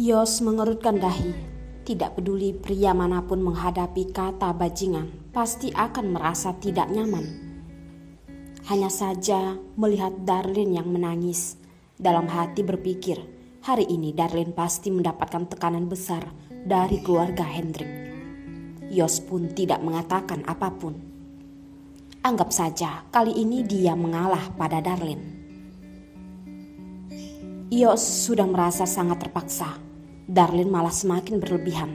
Yos mengerutkan dahi. Tidak peduli pria manapun menghadapi kata bajingan, pasti akan merasa tidak nyaman. Hanya saja melihat Darlene yang menangis, dalam hati berpikir, hari ini Darlene pasti mendapatkan tekanan besar dari keluarga Hendrik. Yos pun tidak mengatakan apapun. Anggap saja kali ini dia mengalah pada Darlene. Yos sudah merasa sangat terpaksa. Darlene malah semakin berlebihan.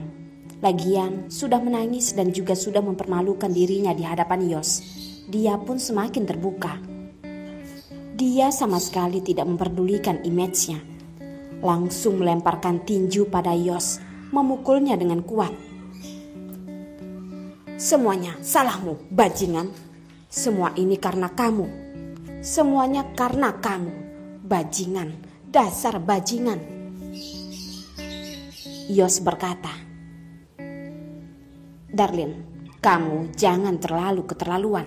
Lagian sudah menangis dan juga sudah mempermalukan dirinya di hadapan Yos. Dia pun semakin terbuka. Dia sama sekali tidak memperdulikan image-nya. Langsung melemparkan tinju pada Yos, memukulnya dengan kuat. Semuanya salahmu, bajingan. Semua ini karena kamu. Semuanya karena kamu, bajingan. Dasar bajingan. Yos berkata, Darlene, kamu jangan terlalu keterlaluan.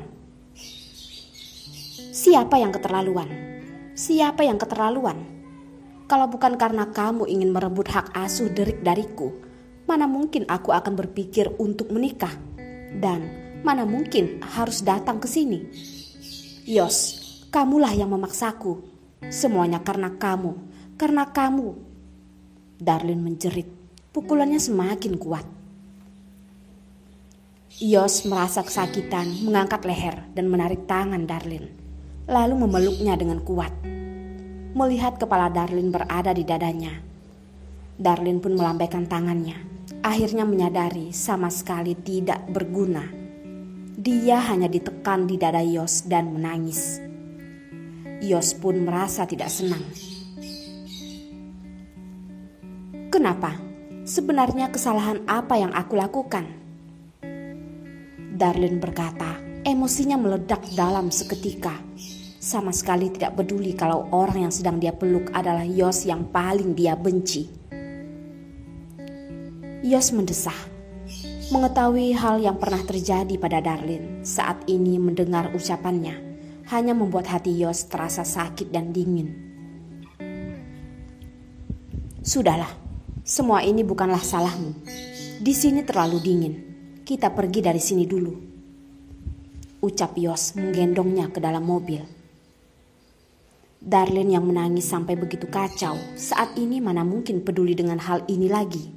Siapa yang keterlaluan? Siapa yang keterlaluan? Kalau bukan karena kamu ingin merebut hak asuh Derek dariku, mana mungkin aku akan berpikir untuk menikah? Dan mana mungkin harus datang ke sini? Yos, kamulah yang memaksaku. Semuanya karena kamu. Karena kamu. Darlene menjerit. Pukulannya semakin kuat. Yos merasa kesakitan, mengangkat leher dan menarik tangan Darlene, lalu memeluknya dengan kuat. Melihat kepala Darlene berada di dadanya, Darlene pun melambaikan tangannya. Akhirnya menyadari sama sekali tidak berguna. Dia hanya ditekan di dada Yos dan menangis. Yos pun merasa tidak senang. Kenapa? Sebenarnya kesalahan apa yang aku lakukan? Darlene berkata, emosinya meledak dalam seketika. Sama sekali tidak peduli kalau orang yang sedang dia peluk adalah Yos yang paling dia benci. Yos mendesah. Mengetahui hal yang pernah terjadi pada Darlene saat ini mendengar ucapannya hanya membuat hati Yos terasa sakit dan dingin. Sudahlah. Semua ini bukanlah salahmu. Di sini terlalu dingin. Kita pergi dari sini dulu. Ucap Yos menggendongnya ke dalam mobil. Darlene yang menangis sampai begitu kacau, saat ini mana mungkin peduli dengan hal ini lagi.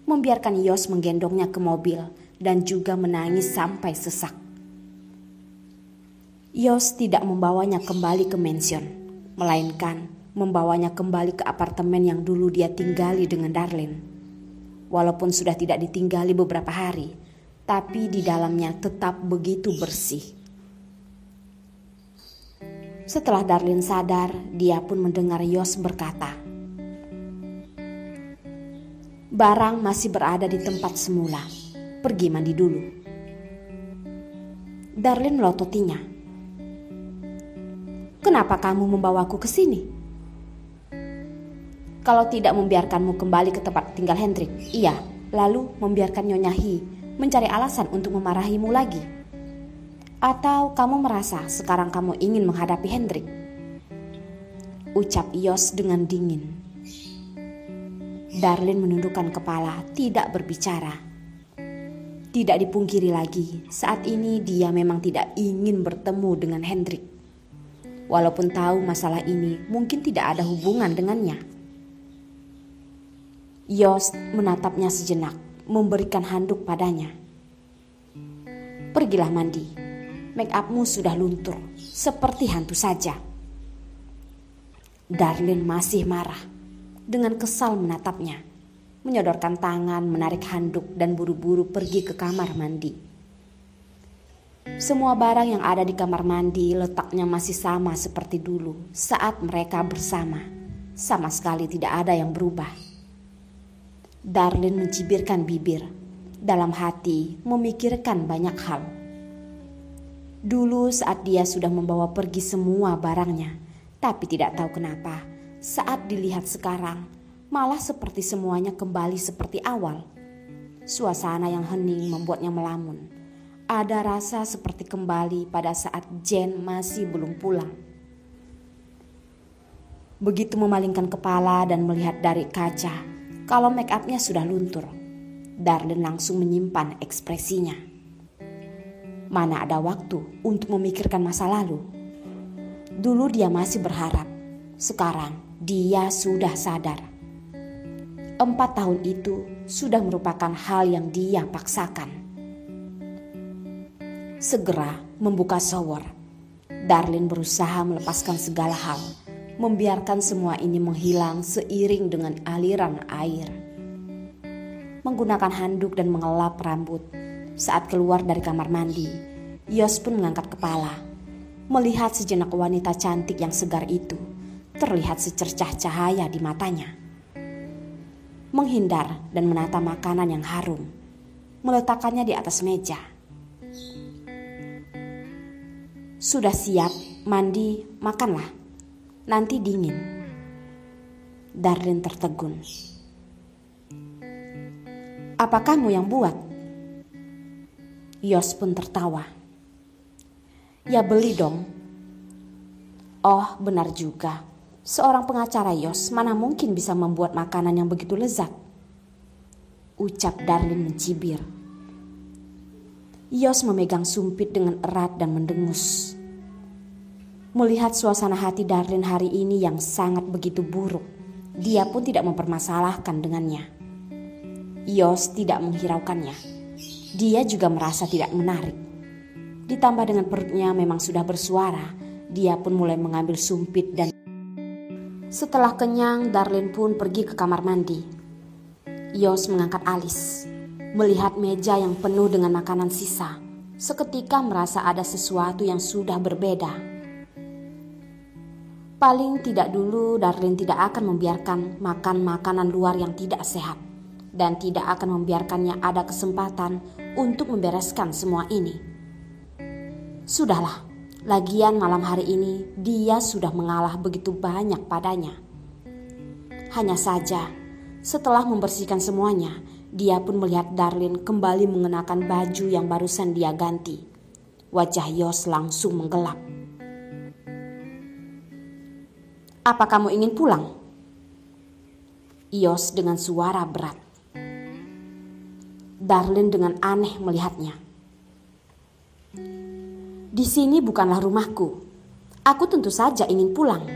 Membiarkan Yos menggendongnya ke mobil dan juga menangis sampai sesak. Yos tidak membawanya kembali ke mansion, melainkan membawanya kembali ke apartemen yang dulu dia tinggali dengan Darlene. Walaupun sudah tidak ditinggali beberapa hari, tapi di dalamnya tetap begitu bersih. Setelah Darlene sadar, dia pun mendengar Yos berkata, barang masih berada di tempat semula. Pergi mandi dulu. Darlene melototinya. Kenapa kamu membawaku ke sini? Kalau tidak membiarkanmu kembali ke tempat tinggal Hendrik, iya, lalu membiarkan Nyonya Hi mencari alasan untuk memarahimu lagi. Atau kamu merasa sekarang kamu ingin menghadapi Hendrik? Ucap Yos dengan dingin. Darlene menundukkan kepala, tidak berbicara. Tidak dipungkiri lagi, saat ini dia memang tidak ingin bertemu dengan Hendrik. Walaupun tahu masalah ini mungkin tidak ada hubungan dengannya. Yos menatapnya sejenak, memberikan handuk padanya. Pergilah mandi. Make upmu sudah luntur, seperti hantu saja. Darlene masih marah. Dengan kesal menatapnya, menyodorkan tangan, menarik handuk dan buru-buru pergi ke kamar mandi. Semua barang yang ada di kamar mandi letaknya masih sama seperti dulu saat mereka bersama. Sama sekali tidak ada yang berubah. Darlene mencibirkan bibir, dalam hati memikirkan banyak hal. Dulu saat dia sudah membawa pergi semua barangnya, tapi tidak tahu kenapa saat dilihat sekarang malah seperti semuanya kembali seperti awal. Suasana yang hening membuatnya melamun. Ada rasa seperti kembali pada saat Jen masih belum pulang. Begitu memalingkan kepala dan melihat dari kaca, Kalau make upnya sudah luntur, Darlin langsung menyimpan ekspresinya. Mana ada waktu untuk memikirkan masa lalu. Dulu dia masih berharap, sekarang dia sudah sadar. 4 tahun itu sudah merupakan hal yang dia paksakan. Segera membuka shower, Darlin berusaha melepaskan segala hal, membiarkan semua ini menghilang seiring dengan aliran air. Menggunakan handuk dan mengelap rambut, saat keluar dari kamar mandi, Yos pun mengangkat kepala, melihat sejenak wanita cantik yang segar itu, terlihat secercah cahaya di matanya. Menghindar dan menata makanan yang harum, meletakkannya di atas meja. Sudah siap, mandi, makanlah. Nanti dingin. Darlin tertegun. Apa kamu yang buat? Yos pun tertawa. Ya beli dong. Oh benar juga. Seorang pengacara Yos mana mungkin bisa membuat makanan yang begitu lezat. Ucap Darlin mencibir. Yos memegang sumpit dengan erat dan mendengus. Melihat suasana hati Darlin hari ini yang sangat begitu buruk, dia pun tidak mempermasalahkan dengannya. Yos tidak menghiraukannya. Dia juga merasa tidak menarik. Ditambah dengan perutnya memang sudah bersuara, dia pun mulai mengambil sumpit dan setelah kenyang, Darlin pun pergi ke kamar mandi. Yos mengangkat alis, melihat meja yang penuh dengan makanan sisa. Seketika merasa ada sesuatu yang sudah berbeda. Paling tidak dulu Darlin tidak akan membiarkan makan makanan luar yang tidak sehat. Dan tidak akan membiarkannya ada kesempatan untuk membereskan semua ini. Sudahlah. Lagian malam hari ini dia sudah mengalah begitu banyak padanya. Hanya saja setelah membersihkan semuanya, dia pun melihat Darlin kembali mengenakan baju yang barusan dia ganti. Wajah Yos langsung menggelap. Apa kamu ingin pulang? Yos dengan suara berat. Darlin dengan aneh melihatnya. Di sini bukanlah rumahku. Aku tentu saja ingin pulang.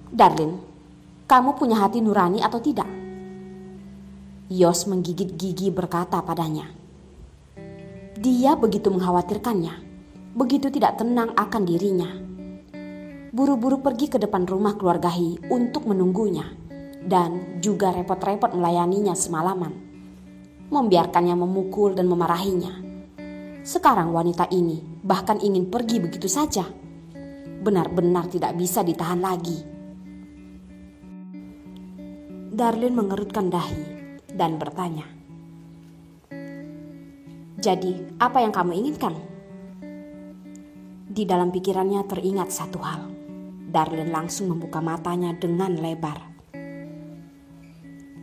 Darlin, kamu punya hati nurani atau tidak? Yos menggigit gigi berkata padanya. Dia begitu mengkhawatirkannya, begitu tidak tenang akan dirinya. Buru-buru pergi ke depan rumah keluarga Hi untuk menunggunya dan juga repot-repot melayaninya semalaman, membiarkannya memukul dan memarahinya. Sekarang wanita ini bahkan ingin pergi begitu saja. Benar-benar tidak bisa ditahan lagi. Darlin mengerutkan dahi dan bertanya. Jadi, apa yang kamu inginkan? Di dalam pikirannya teringat satu hal. Darlin langsung membuka matanya dengan lebar.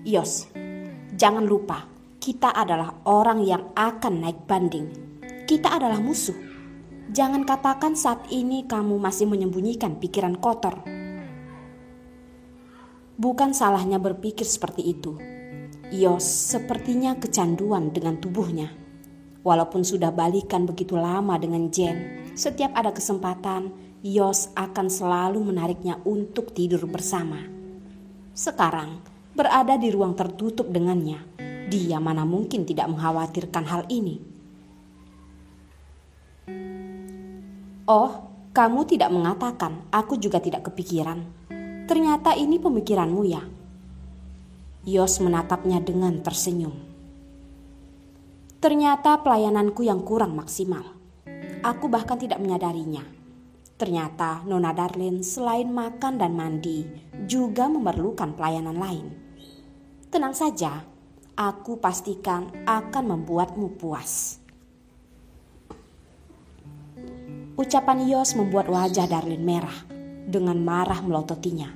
Yos, jangan lupa, kita adalah orang yang akan naik banding. Kita adalah musuh. Jangan katakan saat ini kamu masih menyembunyikan pikiran kotor. Bukan salahnya berpikir seperti itu. Yos sepertinya kecanduan dengan tubuhnya. Walaupun sudah balikan begitu lama dengan Jen, setiap ada kesempatan, Yos akan selalu menariknya untuk tidur bersama. Sekarang, berada di ruang tertutup dengannya, dia mana mungkin tidak mengkhawatirkan hal ini. Oh, kamu tidak mengatakan, aku juga tidak kepikiran. Ternyata ini pemikiranmu ya. Yos menatapnya dengan tersenyum. Ternyata pelayananku yang kurang maksimal. Aku bahkan tidak menyadarinya. Ternyata Nona Darlin selain makan dan mandi juga memerlukan pelayanan lain. Tenang saja, aku pastikan akan membuatmu puas. Ucapan Yos membuat wajah Darlin merah dengan marah melototinya.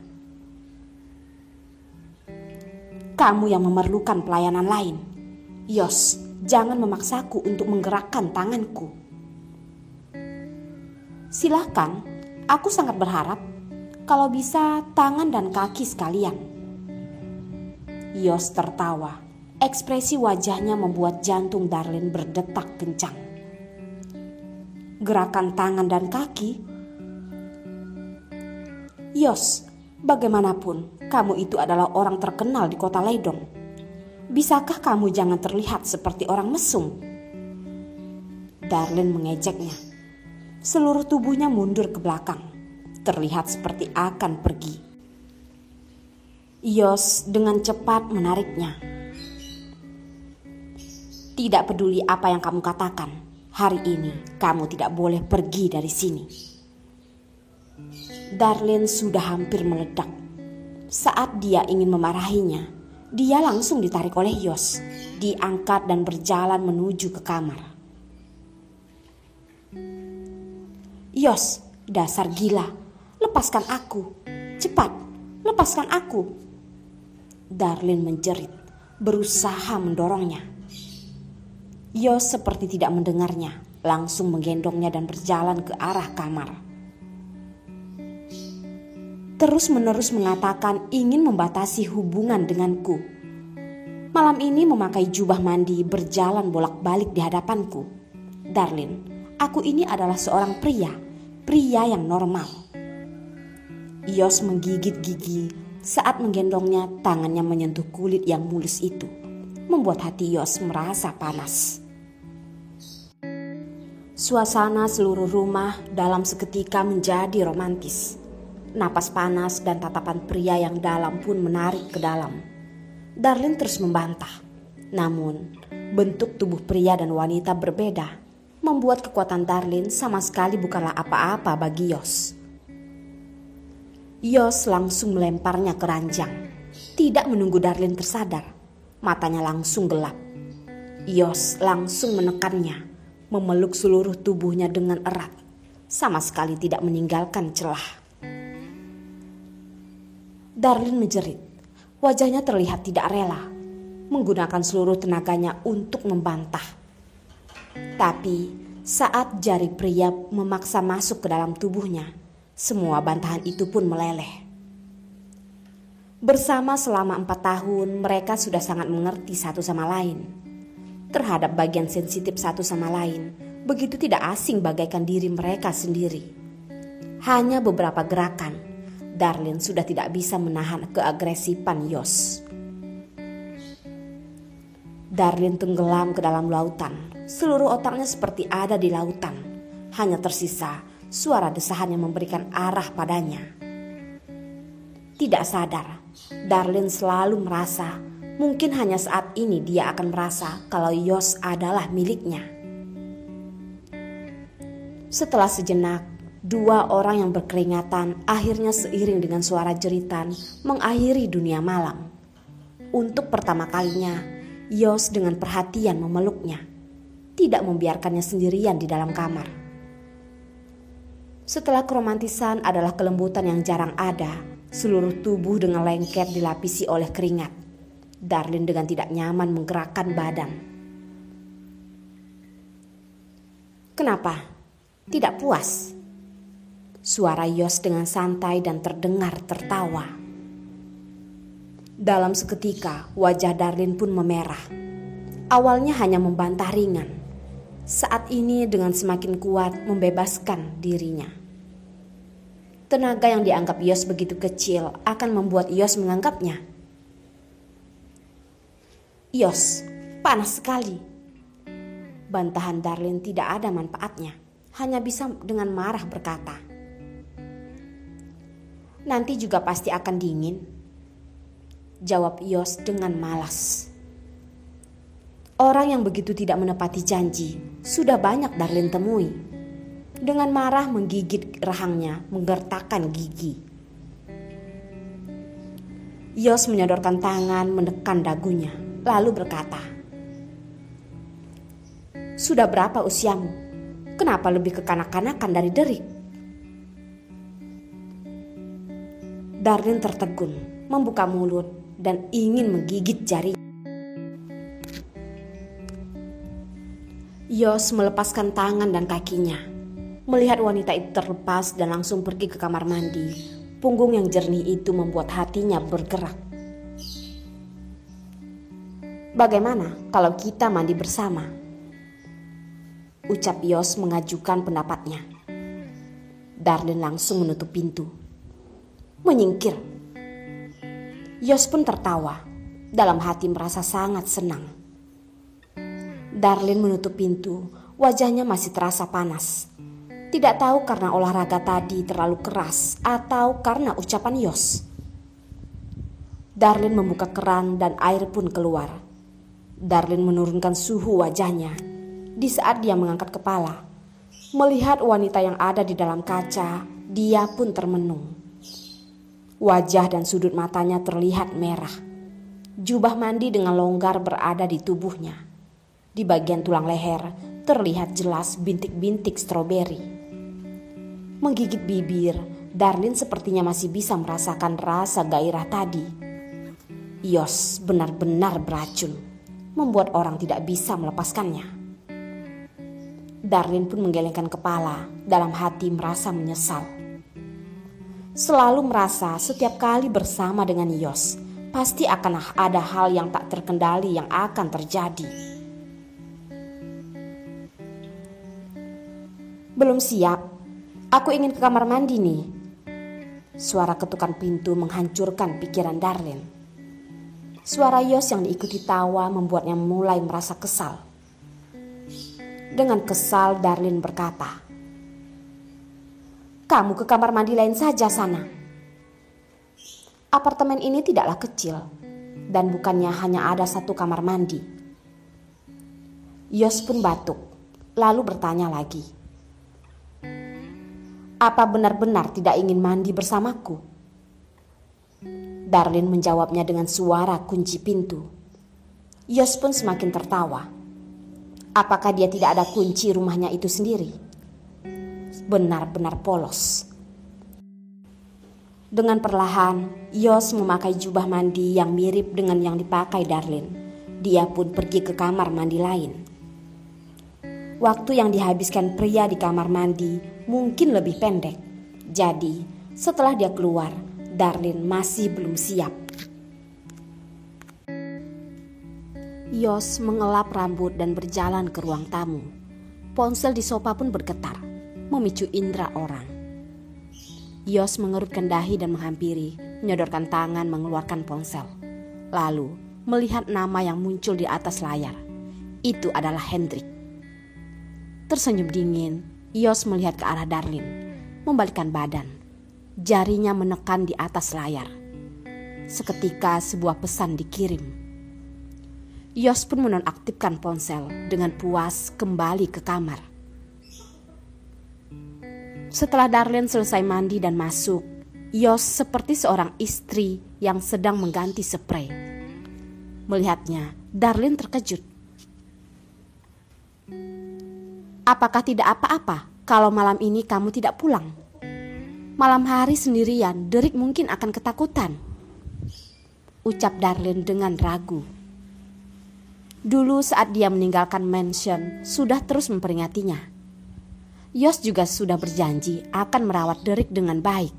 Kamu yang memerlukan pelayanan lain. Yos, jangan memaksaku untuk menggerakkan tanganku. Silahkan, aku sangat berharap kalau bisa tangan dan kaki sekalian. Yos tertawa. Ekspresi wajahnya membuat jantung Darlin berdetak kencang. Gerakan tangan dan kaki. Yos, bagaimanapun kamu itu adalah orang terkenal di kota Leidong. Bisakah kamu jangan terlihat seperti orang mesum? Darlin mengejeknya. Seluruh tubuhnya mundur ke belakang, terlihat seperti akan pergi. Yos dengan cepat menariknya. Tidak peduli apa yang kamu katakan, hari ini kamu tidak boleh pergi dari sini. Darlin sudah hampir meledak. Saat dia ingin memarahinya, dia langsung ditarik oleh Yos, diangkat dan berjalan menuju ke kamar. Yos, dasar gila, lepaskan aku, cepat, lepaskan aku. Darlin menjerit, berusaha mendorongnya. Yos seperti tidak mendengarnya, langsung menggendongnya dan berjalan ke arah kamar. Terus-menerus mengatakan ingin membatasi hubungan denganku. Malam ini memakai jubah mandi berjalan bolak-balik di hadapanku. Darlin, aku ini adalah seorang pria yang normal. Yos menggigit gigi saat menggendongnya, tangannya menyentuh kulit yang mulus itu, membuat hati Yos merasa panas. Suasana seluruh rumah dalam seketika menjadi romantis. Napas panas dan tatapan pria yang dalam pun menarik ke dalam. Darlin terus membantah. Namun, bentuk tubuh pria dan wanita berbeda, membuat kekuatan Darlin sama sekali bukanlah apa-apa bagi Yos. Yos langsung melemparnya ke ranjang. Tidak menunggu Darlin tersadar, matanya langsung gelap. Yos langsung menekannya, memeluk seluruh tubuhnya dengan erat, sama sekali tidak meninggalkan celah. Darlin menjerit. Wajahnya terlihat tidak rela, menggunakan seluruh tenaganya untuk membantah. Tapi saat jari pria memaksa masuk ke dalam tubuhnya, semua bantahan itu pun meleleh. Bersama selama 4 tahun, mereka sudah sangat mengerti satu sama lain. Terhadap bagian sensitif satu sama lain, begitu tidak asing bagaikan diri mereka sendiri. Hanya beberapa gerakan, Darlin sudah tidak bisa menahan keagresifan Yos. Darlin tenggelam ke dalam lautan. Seluruh otaknya seperti ada di lautan. Hanya tersisa suara desahan yang memberikan arah padanya. Tidak sadar, Darlin selalu merasa mungkin hanya saat ini dia akan merasa kalau Yos adalah miliknya. Setelah sejenak, 2 orang yang berkeringatan akhirnya seiring dengan suara jeritan mengakhiri dunia malam. Untuk pertama kalinya, Yos dengan perhatian memeluknya, tidak membiarkannya sendirian di dalam kamar. Setelah keromantisan adalah kelembutan yang jarang ada, seluruh tubuh dengan lengket dilapisi oleh keringat. Darlin dengan tidak nyaman menggerakkan badan. Kenapa? Tidak puas? Suara Yos dengan santai dan terdengar tertawa. Dalam seketika wajah Darlin pun memerah. Awalnya hanya membantah ringan. Saat ini dengan semakin kuat membebaskan dirinya. Tenaga yang dianggap Yos begitu kecil akan membuat Yos menganggapnya. Yos, panas sekali. Bantahan Darlin tidak ada manfaatnya. Hanya bisa dengan marah berkata, nanti juga pasti akan dingin, jawab Yos dengan malas. Orang yang begitu tidak menepati janji sudah banyak Darlin temui. Dengan marah menggigit rahangnya, menggertakkan gigi. Yos menyodorkan tangan menekan dagunya, lalu berkata, sudah berapa usiamu? Kenapa lebih kekanak-kanakan dari derik? Darlin tertegun, membuka mulut dan ingin menggigit jari. Yos melepaskan tangan dan kakinya. Melihat wanita itu terlepas dan langsung pergi ke kamar mandi, punggung yang jernih itu membuat hatinya bergerak. Bagaimana kalau kita mandi bersama? Ucap Yos mengajukan pendapatnya. Darlin langsung menutup pintu. Menyingkir. Yos pun tertawa. Dalam hati merasa sangat senang. Darlin menutup pintu. Wajahnya masih terasa panas. Tidak tahu karena olahraga tadi terlalu keras atau karena ucapan Yos. Darlin membuka keran dan air pun keluar. Darlin menurunkan suhu wajahnya. Di saat dia mengangkat kepala, melihat wanita yang ada di dalam kaca, dia pun termenung. Wajah dan sudut matanya terlihat merah. Jubah mandi dengan longgar berada di tubuhnya. Di bagian tulang leher terlihat jelas bintik-bintik stroberi. Menggigit bibir, Darlin sepertinya masih bisa merasakan rasa gairah tadi. Yos benar-benar beracun, membuat orang tidak bisa melepaskannya. Darlin pun menggelengkan kepala, dalam hati merasa menyesal. Selalu merasa setiap kali bersama dengan Yos, pasti akan ada hal yang tak terkendali yang akan terjadi. Belum siap, aku ingin ke kamar mandi nih. Suara ketukan pintu menghancurkan pikiran Darlin. Suara Yos yang diikuti tawa membuatnya mulai merasa kesal. Dengan kesal Darlin berkata, "Kamu ke kamar mandi lain saja sana. Apartemen ini tidaklah kecil dan bukannya hanya ada satu kamar mandi." Yos pun batuk, lalu bertanya lagi, "Apa benar-benar tidak ingin mandi bersamaku?" Darlin menjawabnya dengan suara kunci pintu. Yos pun semakin tertawa. Apakah dia tidak ada kunci rumahnya itu sendiri? Benar-benar polos. Dengan perlahan, Yos memakai jubah mandi yang mirip dengan yang dipakai Darlin. Dia pun pergi ke kamar mandi lain. Waktu yang dihabiskan pria di kamar mandi mungkin lebih pendek. Jadi, setelah dia keluar, Darlin masih belum siap. Yos mengelap rambut dan berjalan ke ruang tamu. Ponsel di sofa pun bergetar, memicu indera orang. Yos mengerutkan dahi dan menghampiri, menyodorkan tangan mengeluarkan ponsel. Lalu melihat nama yang muncul di atas layar. Itu adalah Hendrik. Tersenyum dingin, Yos melihat ke arah Darlin, membalikkan badan. Jarinya menekan di atas layar. Seketika sebuah pesan dikirim. Yos pun menonaktifkan ponsel dengan puas kembali ke kamar. Setelah Darlin selesai mandi dan masuk, Yos seperti seorang istri yang sedang mengganti spray. Melihatnya, Darlin terkejut. "Apakah tidak apa-apa kalau malam ini kamu tidak pulang? Malam hari sendirian, Derek mungkin akan ketakutan," ucap Darlin dengan ragu. Dulu saat dia meninggalkan mansion, sudah terus memperingatinya. Yos juga sudah berjanji akan merawat Derek dengan baik.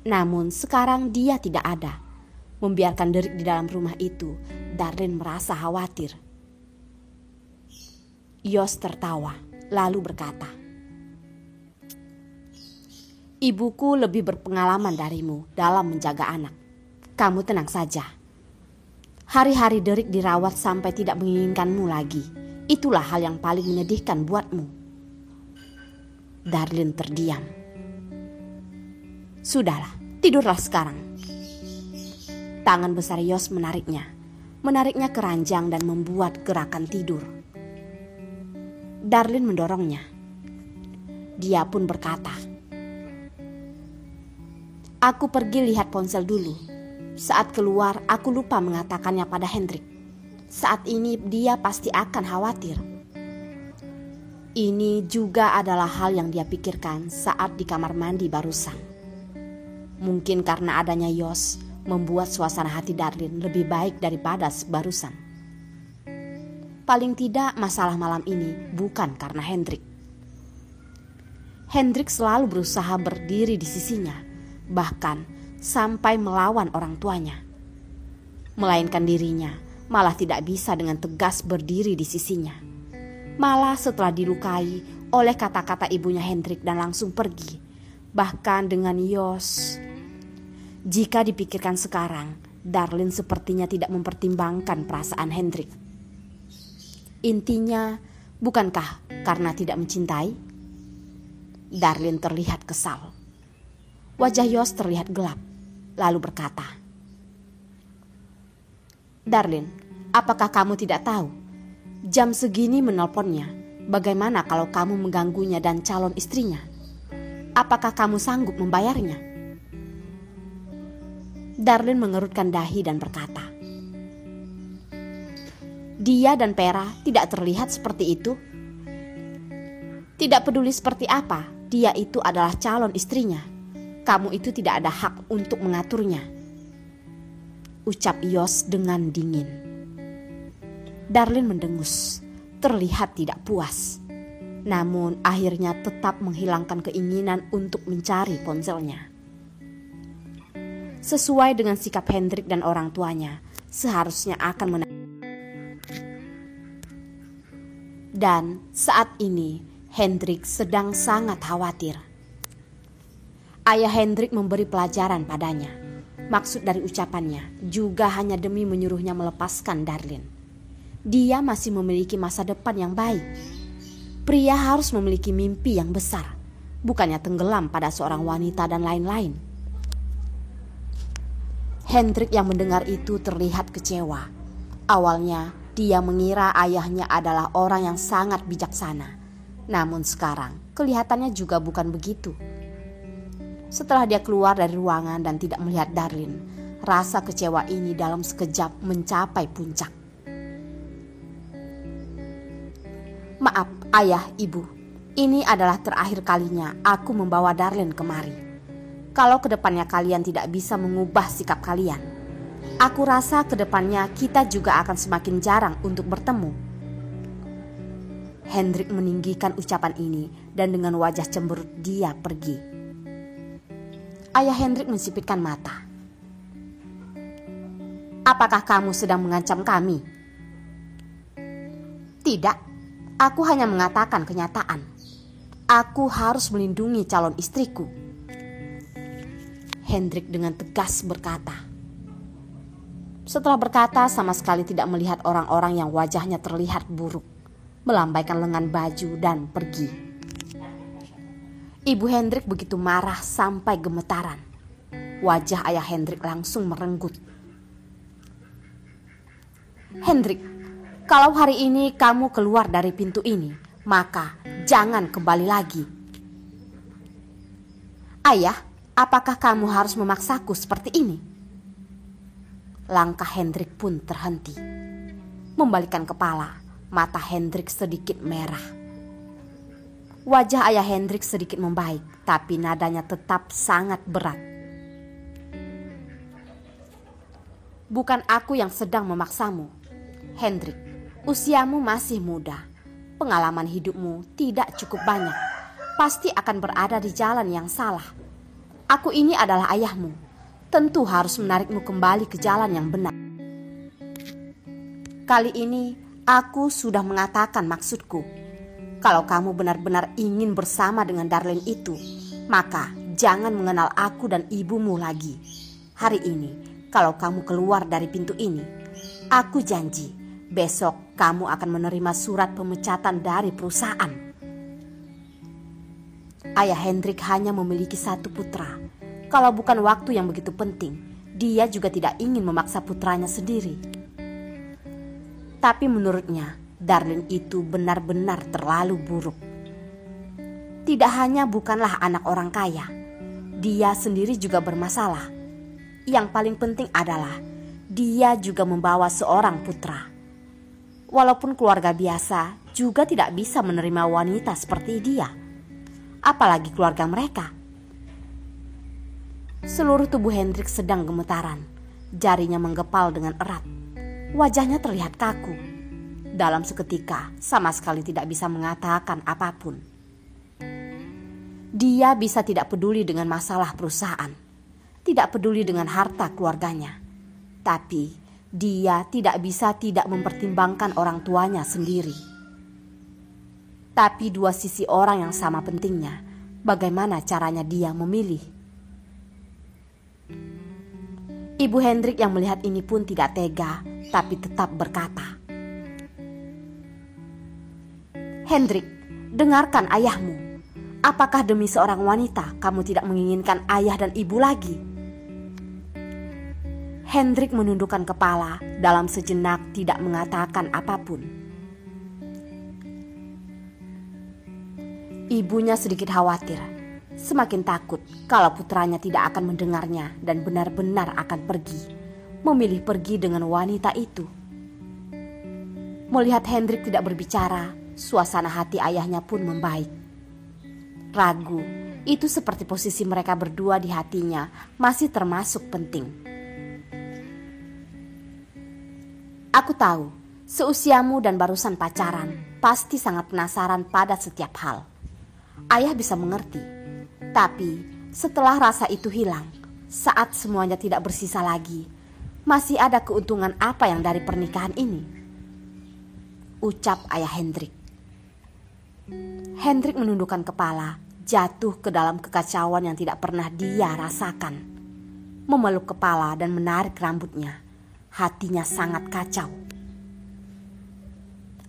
Namun sekarang dia tidak ada. Membiarkan Derek di dalam rumah itu, Darlin merasa khawatir. Yos tertawa, lalu berkata, "Ibuku lebih berpengalaman darimu dalam menjaga anak. Kamu tenang saja. Hari-hari Derek dirawat sampai tidak menginginkanmu lagi. Itulah hal yang paling menyedihkan buatmu." Darlin terdiam. "Sudahlah, tidurlah sekarang." Tangan besar Yos menariknya ke ranjang dan membuat gerakan tidur. Darlin mendorongnya. Dia pun berkata, "Aku pergi lihat ponsel dulu. Saat keluar, aku lupa mengatakannya pada Hendrik. Saat ini dia pasti akan khawatir." Ini juga adalah hal yang dia pikirkan saat di kamar mandi barusan. Mungkin karena adanya Yos membuat suasana hati Darlin lebih baik daripada barusan. Paling tidak masalah malam ini bukan karena Hendrik. Hendrik selalu berusaha berdiri di sisinya, bahkan sampai melawan orang tuanya. Melainkan dirinya malah tidak bisa dengan tegas berdiri di sisinya. Malah setelah dilukai oleh kata-kata ibunya Hendrik dan langsung pergi. Bahkan dengan Jos. Jika dipikirkan sekarang, Darlin sepertinya tidak mempertimbangkan perasaan Hendrik. Intinya, bukankah karena tidak mencintai? Darlin terlihat kesal. Wajah Jos terlihat gelap, lalu berkata, "Darlin, apakah kamu tidak tahu? Jam segini menelponnya. Bagaimana kalau kamu mengganggunya dan calon istrinya? Apakah kamu sanggup membayarnya?" Darlin mengerutkan dahi dan berkata, "Dia dan Pera tidak terlihat seperti itu. Tidak peduli seperti apa, dia itu adalah calon istrinya. Kamu itu tidak ada hak untuk mengaturnya," ucap Jos dengan dingin. Darlin mendengus, terlihat tidak puas. Namun akhirnya tetap menghilangkan keinginan untuk mencari ponselnya. Sesuai dengan sikap Hendrik dan orang tuanya, seharusnya akan Dan saat ini Hendrik sedang sangat khawatir. Ayah Hendrik memberi pelajaran padanya. Maksud dari ucapannya juga hanya demi menyuruhnya melepaskan Darlin. Dia masih memiliki masa depan yang baik. Pria harus memiliki mimpi yang besar, bukannya tenggelam pada seorang wanita dan lain-lain. Hendrik yang mendengar itu terlihat kecewa. Awalnya dia mengira ayahnya adalah orang yang sangat bijaksana. Namun sekarang kelihatannya juga bukan begitu. Setelah dia keluar dari ruangan dan tidak melihat Darlin, rasa kecewa ini dalam sekejap mencapai puncak. "Maaf, ayah, ibu. Ini adalah terakhir kalinya aku membawa Darlin kemari. Kalau kedepannya kalian tidak bisa mengubah sikap kalian, aku rasa kedepannya kita juga akan semakin jarang untuk bertemu." Hendrik meninggikan ucapan ini dan dengan wajah cemberut dia pergi. Ayah Hendrik mensipitkan mata. "Apakah kamu sedang mengancam kami?" "Tidak, aku hanya mengatakan kenyataan. Aku harus melindungi calon istriku," Hendrik dengan tegas berkata. Setelah berkata, sama sekali tidak melihat orang-orang yang wajahnya terlihat buruk, melambaikan lengan baju dan pergi. Ibu Hendrik begitu marah sampai gemetaran. Wajah ayah Hendrik langsung merenggut. "Hendrik, kalau hari ini kamu keluar dari pintu ini, maka jangan kembali lagi." "Ayah, apakah kamu harus memaksaku seperti ini?" Langkah Hendrik pun terhenti. Membalikkan kepala, mata Hendrik sedikit merah. Wajah ayah Hendrik sedikit membaik, tapi nadanya tetap sangat berat. "Bukan aku yang sedang memaksamu, Hendrik. Usiamu masih muda. Pengalaman hidupmu tidak cukup banyak. Pasti akan berada di jalan yang salah. Aku ini adalah ayahmu. Tentu harus menarikmu kembali ke jalan yang benar. Kali ini aku sudah mengatakan maksudku. Kalau kamu benar-benar ingin bersama dengan Darlin itu, maka jangan mengenal aku dan ibumu lagi. Hari ini, kalau kamu keluar dari pintu ini, aku janji besok kamu akan menerima surat pemecatan dari perusahaan." Ayah Hendrik hanya memiliki satu putra. Kalau bukan waktu yang begitu penting, dia juga tidak ingin memaksa putranya sendiri. Tapi menurutnya, Darlin itu benar-benar terlalu buruk. Tidak hanya bukanlah anak orang kaya, dia sendiri juga bermasalah. Yang paling penting adalah dia juga membawa seorang putra. Walaupun keluarga biasa juga tidak bisa menerima wanita seperti dia, apalagi keluarga mereka. Seluruh tubuh Hendrik sedang gemetaran, jarinya menggepal dengan erat. Wajahnya terlihat kaku. Dalam seketika sama sekali tidak bisa mengatakan apapun. Dia bisa tidak peduli dengan masalah perusahaan, tidak peduli dengan harta keluarganya. Tapi dia tidak bisa tidak mempertimbangkan orang tuanya sendiri. Tapi dua sisi orang yang sama pentingnya, bagaimana caranya dia memilih? Ibu Hendrik yang melihat ini pun tidak tega, tapi tetap berkata, "Hendrik, dengarkan ayahmu. Apakah demi seorang wanita kamu tidak menginginkan ayah dan ibu lagi?" Hendrik menundukkan kepala dalam sejenak, tidak mengatakan apapun. Ibunya sedikit khawatir, semakin takut kalau putranya tidak akan mendengarnya dan benar-benar akan pergi, memilih pergi dengan wanita itu. Melihat Hendrik tidak berbicara, suasana hati ayahnya pun membaik. Ragu, itu seperti posisi mereka berdua di hatinya masih termasuk penting. Aku tahu, seusiamu dan barusan pacaran, pasti sangat penasaran pada setiap hal. Ayah bisa mengerti, tapi setelah rasa itu hilang, saat semuanya tidak bersisa lagi, masih ada keuntungan apa yang dari pernikahan ini? Ucap ayah Hendrik. Hendrik menundukkan kepala, jatuh ke dalam kekacauan yang tidak pernah dia rasakan. Memeluk kepala dan menarik rambutnya. Hatinya sangat kacau.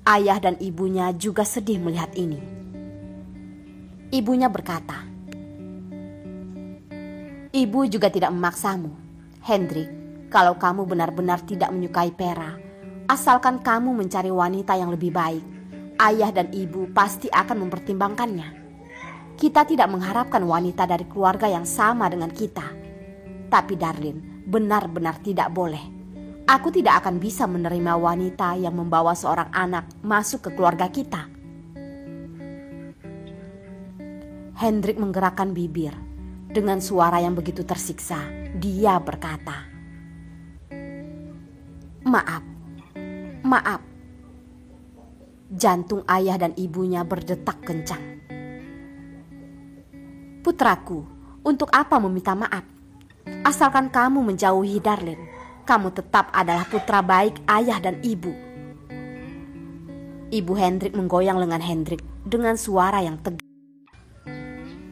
Ayah dan ibunya juga sedih melihat ini. Ibunya berkata, "Ibu juga tidak memaksamu, Hendrik. Kalau kamu benar-benar tidak menyukai Vera, asalkan kamu mencari wanita yang lebih baik, ayah dan ibu pasti akan mempertimbangkannya. Kita tidak mengharapkan wanita dari keluarga yang sama dengan kita. Tapi Darlin, benar-benar tidak boleh. Aku tidak akan bisa menerima wanita yang membawa seorang anak masuk ke keluarga kita." Hendrik menggerakkan bibir. Dengan suara yang begitu tersiksa, dia berkata, "Maaf, maaf." Jantung ayah dan ibunya berdetak kencang. "Putraku, untuk apa meminta maaf? Asalkan kamu menjauhi Darlin, kamu tetap adalah putra baik ayah dan ibu." Ibu Hendrik menggoyang lengan Hendrik dengan suara yang tegas.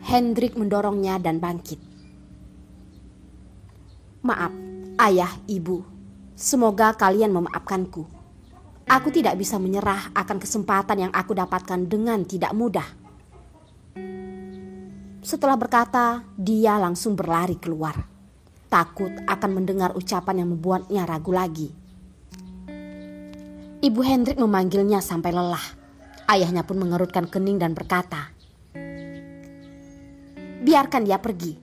Hendrik mendorongnya dan bangkit. "Maaf, ayah, ibu. Semoga kalian memaafkanku. Aku tidak bisa menyerah akan kesempatan yang aku dapatkan dengan tidak mudah." Setelah berkata, dia langsung berlari keluar. Takut akan mendengar ucapan yang membuatnya ragu lagi. Ibu Hendrik memanggilnya sampai lelah. Ayahnya pun mengerutkan kening dan berkata, "Biarkan dia pergi.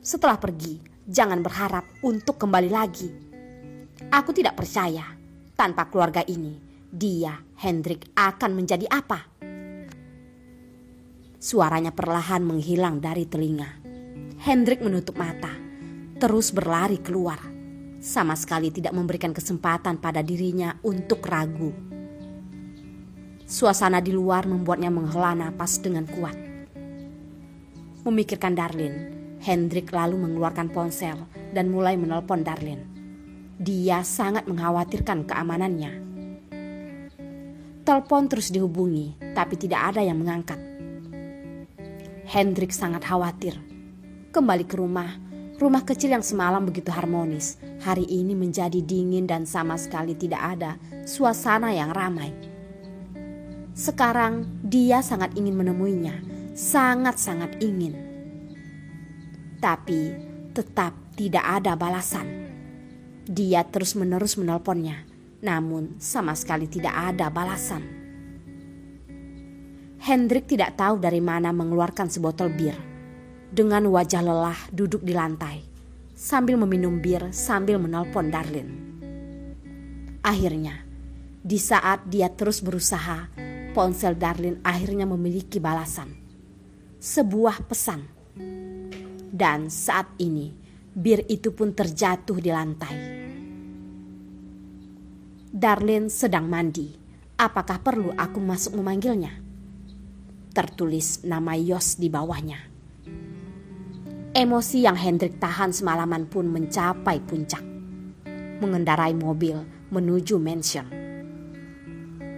Setelah pergi, jangan berharap untuk kembali lagi. Aku tidak percaya tanpa keluarga ini, dia, Hendrik, akan menjadi apa?" Suaranya perlahan menghilang dari telinga. Hendrik menutup mata, terus berlari keluar, sama sekali tidak memberikan kesempatan pada dirinya untuk ragu. Suasana di luar membuatnya menghela napas dengan kuat. Memikirkan Darlin, Hendrik lalu mengeluarkan ponsel dan mulai menelpon Darlin. Dia sangat mengkhawatirkan keamanannya. Telepon terus dihubungi, tapi tidak ada yang mengangkat. Hendrik sangat khawatir. Kembali ke rumah kecil yang semalam begitu harmonis, hari ini menjadi dingin dan sama sekali tidak ada suasana yang ramai. Sekarang dia sangat ingin menemuinya, sangat-sangat ingin. Tapi tetap tidak ada balasan. Dia terus-menerus menelponnya, namun sama sekali tidak ada balasan. Hendrik tidak tahu dari mana mengeluarkan sebotol bir. Dengan wajah lelah duduk di lantai, sambil meminum bir sambil menelpon Darlin. Akhirnya, di saat dia terus berusaha, ponsel Darlin akhirnya memiliki balasan. Sebuah pesan. Dan saat ini, bir itu pun terjatuh di lantai. "Darlin sedang mandi. Apakah perlu aku masuk memanggilnya?" Tertulis nama Yos di bawahnya. Emosi yang Hendrik tahan semalaman pun mencapai puncak. mengendarai mobil menuju mansion.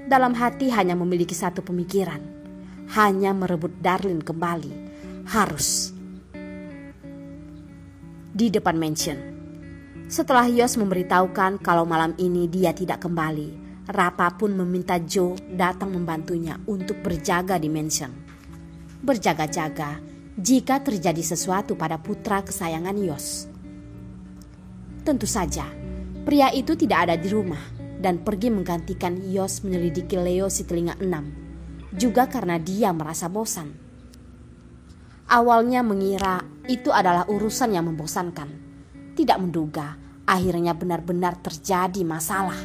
Dalam hati hanya memiliki satu pemikiran, hanya merebut Darlin kembali, harus. Di depan mansion, setelah Yos memberitahukan kalau malam ini dia tidak kembali, Rapa pun meminta Joe datang membantunya untuk berjaga di mansion. Berjaga-jaga jika terjadi sesuatu pada putra kesayangan Yos. Tentu saja, pria itu tidak ada di rumah dan pergi menggantikan Yos menyelidiki Leo si telinga enam, juga karena dia merasa bosan. Awalnya mengira itu adalah urusan yang membosankan, tidak menduga akhirnya benar-benar terjadi masalah.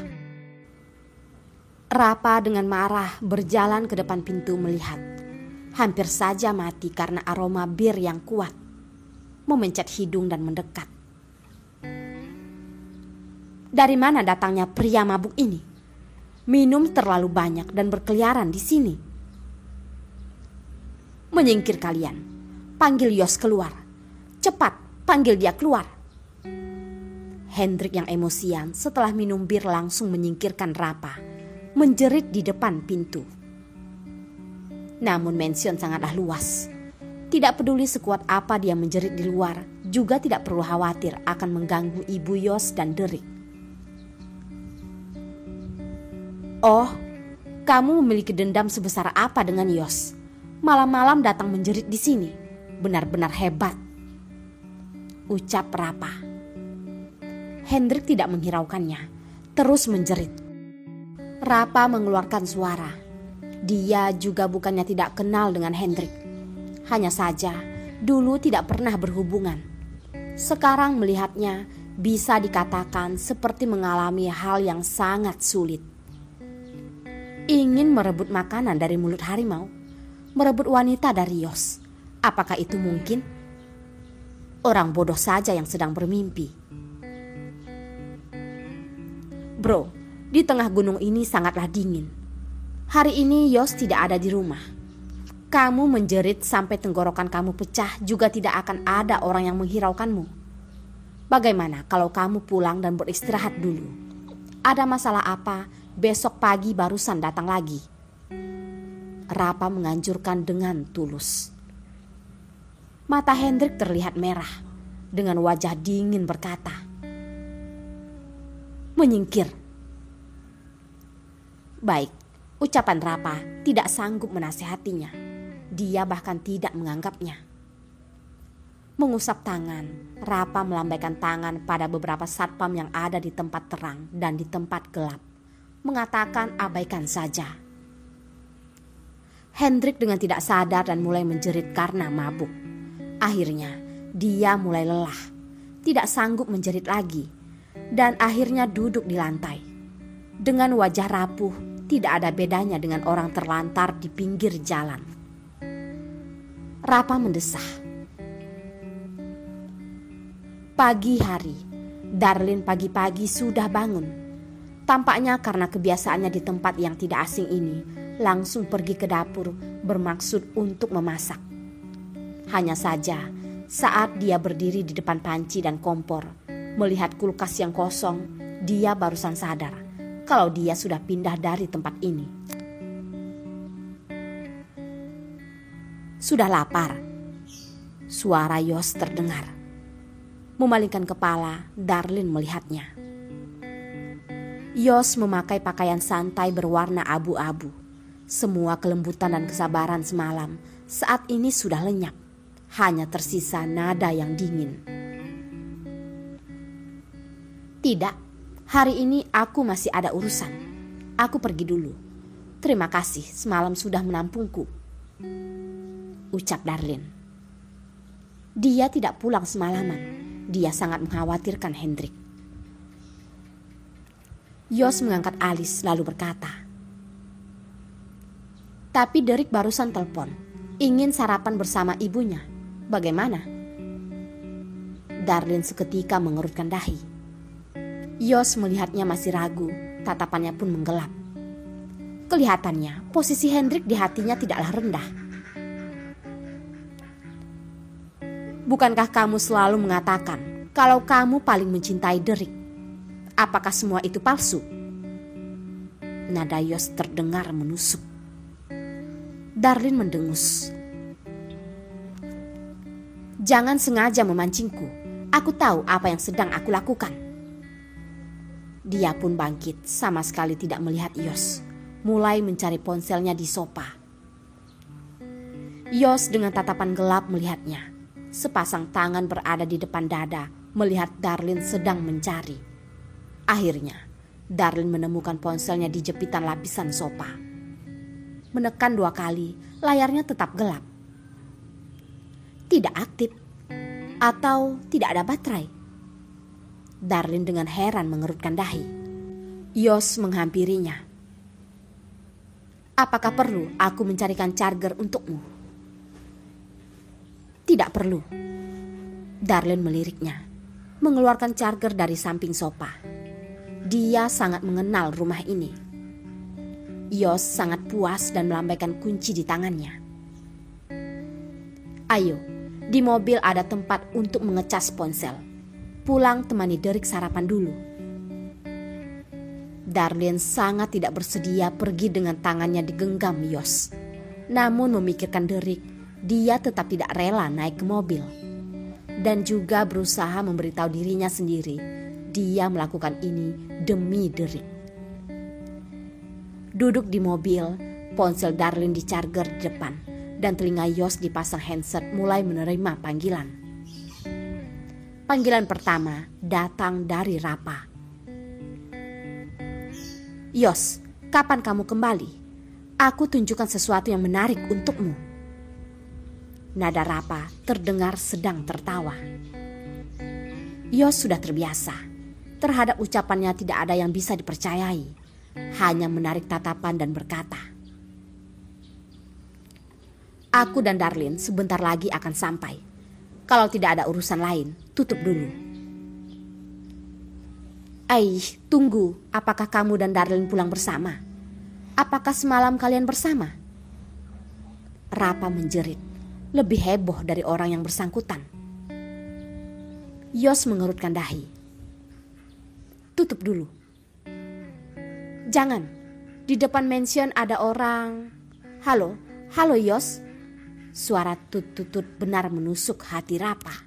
Rapa dengan marah berjalan ke depan pintu melihat. Hampir saja mati karena aroma bir yang kuat. Memencet hidung dan mendekat. Dari mana datangnya pria mabuk ini? Minum terlalu banyak dan berkeliaran di sini. Menyingkir kalian. Panggil Yos keluar. Cepat, panggil dia keluar. Hendrik yang emosian setelah minum bir langsung menyingkirkan Rapa. Menjerit di depan pintu. Namun mansion sangatlah luas. Tidak peduli sekuat apa dia menjerit di luar, juga tidak perlu khawatir akan mengganggu ibu Yos dan Derek. Oh, kamu memiliki dendam sebesar apa dengan Yos? Malam-malam datang menjerit di sini. Benar-benar hebat, ucap Rapa. Hendrik tidak menghiraukannya, terus menjerit. Rapa mengeluarkan suara. Dia juga bukannya tidak kenal dengan Hendrik. Hanya saja dulu tidak pernah berhubungan. Sekarang melihatnya bisa dikatakan seperti mengalami hal yang sangat sulit. Ingin merebut makanan dari mulut harimau, merebut wanita dari Yos. Apakah itu mungkin? Orang bodoh saja yang sedang bermimpi. Bro, di tengah gunung ini sangatlah dingin. Hari ini Yos tidak ada di rumah. Kamu menjerit sampai tenggorokan kamu pecah juga tidak akan ada orang yang menghiraukanmu. Bagaimana kalau kamu pulang dan beristirahat dulu? Ada masalah apa? Besok pagi barusan datang lagi. Rapa menganjurkan dengan tulus. Mata Hendrik terlihat merah. Dengan wajah dingin berkata, menyingkir. Baik, ucapan Rapa tidak sanggup menasihatinya. Dia bahkan tidak menganggapnya. Mengusap tangan, Rapa melambaikan tangan pada beberapa satpam yang ada di tempat terang dan di tempat gelap. Mengatakan abaikan saja. Hendrik dengan tidak sadar dan mulai menjerit karena mabuk. Akhirnya dia mulai lelah, tidak sanggup menjerit lagi, dan akhirnya duduk di lantai. Dengan wajah rapuh, tidak ada bedanya dengan orang terlantar di pinggir jalan. Rapa mendesah. Pagi hari, Darlin pagi-pagi sudah bangun. Tampaknya karena kebiasaannya di tempat yang tidak asing ini, langsung pergi ke dapur bermaksud untuk memasak. Hanya saja, saat dia berdiri di depan panci dan kompor, melihat kulkas yang kosong, dia barusan sadar kalau dia sudah pindah dari tempat ini. Sudah lapar? Suara Yos terdengar. Memalingkan kepala, Darlin melihatnya. Yos memakai pakaian santai berwarna abu-abu. Semua kelembutan dan kesabaran semalam saat ini sudah lenyap. Hanya tersisa nada yang dingin. Tidak, hari ini aku masih ada urusan. Aku pergi dulu. Terima kasih semalam sudah menampungku, ucap Darlin. Dia tidak pulang semalaman. Dia sangat mengkhawatirkan Hendrik. Yos mengangkat alis lalu berkata, tapi Derek barusan telepon. Ingin sarapan bersama ibunya. Bagaimana? Darlin seketika mengerutkan dahi. Yos melihatnya masih ragu, tatapannya pun menggelap. Kelihatannya posisi Hendrik di hatinya tidaklah rendah. Bukankah kamu selalu mengatakan kalau kamu paling mencintai Derek? Apakah semua itu palsu? Nada Yos terdengar menusuk. Darlin mendengus. Jangan sengaja memancingku. Aku tahu apa yang sedang aku lakukan. Dia pun bangkit, sama sekali tidak melihat Yos. Mulai mencari ponselnya di sofa. Yos dengan tatapan gelap melihatnya. Sepasang tangan berada di depan dada, melihat Darlin sedang mencari. Akhirnya, Darlin menemukan ponselnya di jepitan lapisan sofa. Menekan 2 kali, layarnya tetap gelap. Tidak aktif, atau tidak ada baterai. Darlin dengan heran mengerutkan dahi. Yos menghampirinya. Apakah perlu aku mencarikan charger untukmu? Tidak perlu. Darlin meliriknya, mengeluarkan charger dari samping sofa. Dia sangat mengenal rumah ini. Yos sangat puas dan melambaikan kunci di tangannya. Ayo, di mobil ada tempat untuk mengecas ponsel. Pulang temani Derek sarapan dulu. Darlin sangat tidak bersedia pergi dengan tangannya digenggam Yos. Namun memikirkan Derek, dia tetap tidak rela naik ke mobil. Dan juga berusaha memberitahu dirinya sendiri, dia melakukan ini demi Derek. Duduk di mobil, ponsel Darlin di charger di depan, dan telinga Yos dipasang handset mulai menerima panggilan. Panggilan pertama datang dari Rapa. Yos, kapan kamu kembali? Aku tunjukkan sesuatu yang menarik untukmu. Nada Rapa terdengar sedang tertawa. Yos sudah terbiasa. Terhadap ucapannya tidak ada yang bisa dipercayai. Hanya menarik tatapan dan berkata, aku dan Darlin sebentar lagi akan sampai. Kalau tidak ada urusan lain, tutup dulu. Tunggu, apakah kamu dan Darlin pulang bersama? Apakah semalam kalian bersama? Rapa menjerit, lebih heboh dari orang yang bersangkutan. Yos mengerutkan dahi. Tutup dulu. Jangan, di depan mansion ada orang. Halo Yos. Suara tut-tutut benar menusuk hati Rapa.